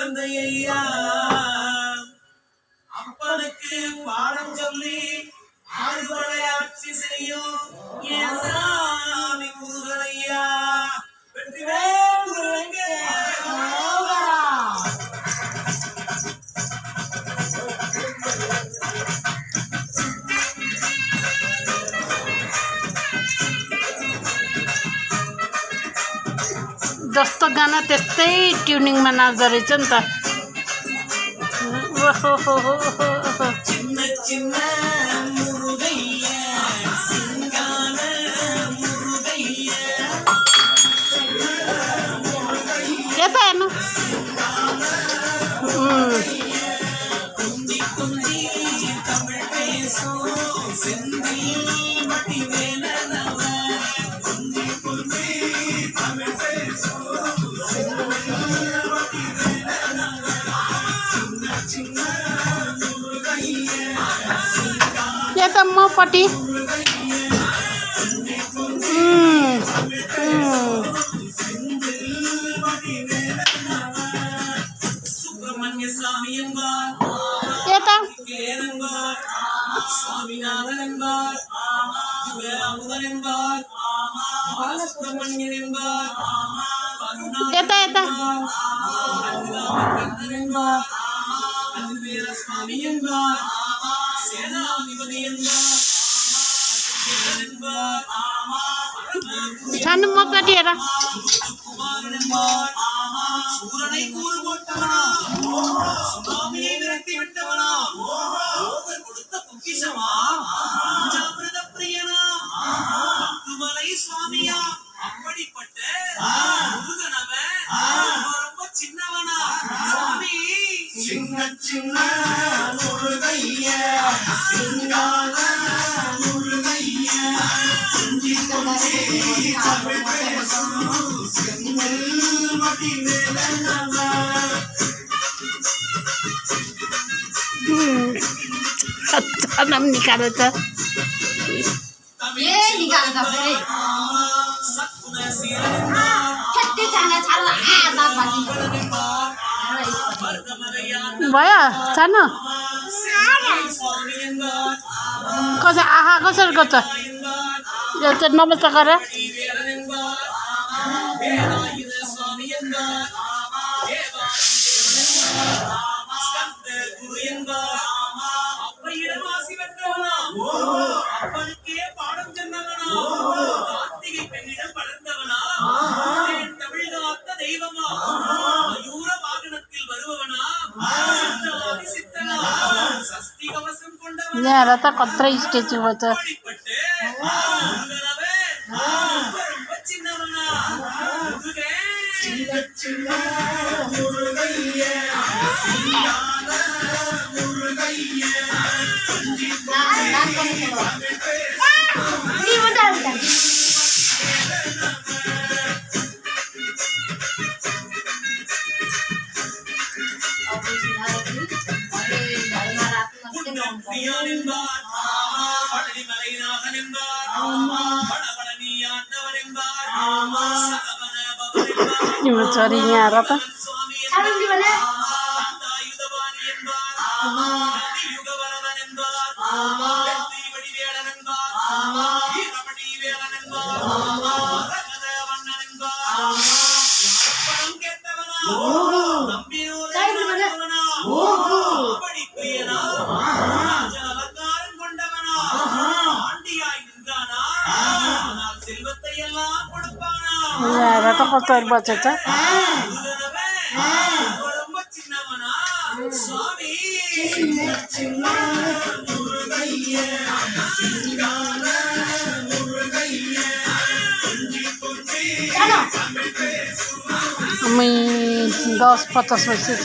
குழந்தையா அப்பனுக்கு பாடம் சொல்லி ஆறுபடை ஆட்சி செய்யும் என் சாமி முருகனையா வெற்றிவேல் முருகனுக்கு जस्तो गाना त्यस्तै ट्युनिङमा नाच्दो रहेछ नि त। यता हेर्नु यता मपट्टि यता यता यता छानु मपट्टि हेर சின்ன சின்ன முருகைய சிங்கான முருகைய செஞ்சி கொண்டே தமிழ் பேசும் செங்கல் மடி மேலனவ नाम निकाल्यो त ए निकाल्छ फेरि ठ्याक्कै जाने छाला आधा पनि भयो सानो कसै आहा कसरी गर्छ यो चाहिँ नमस्ते गर यहाँ त कत्रै स्टेचु भयो त तिम्रो छोरी यहाँ र त यहाँ त कसरी बचेछ मैं 10-50 वर्ष छ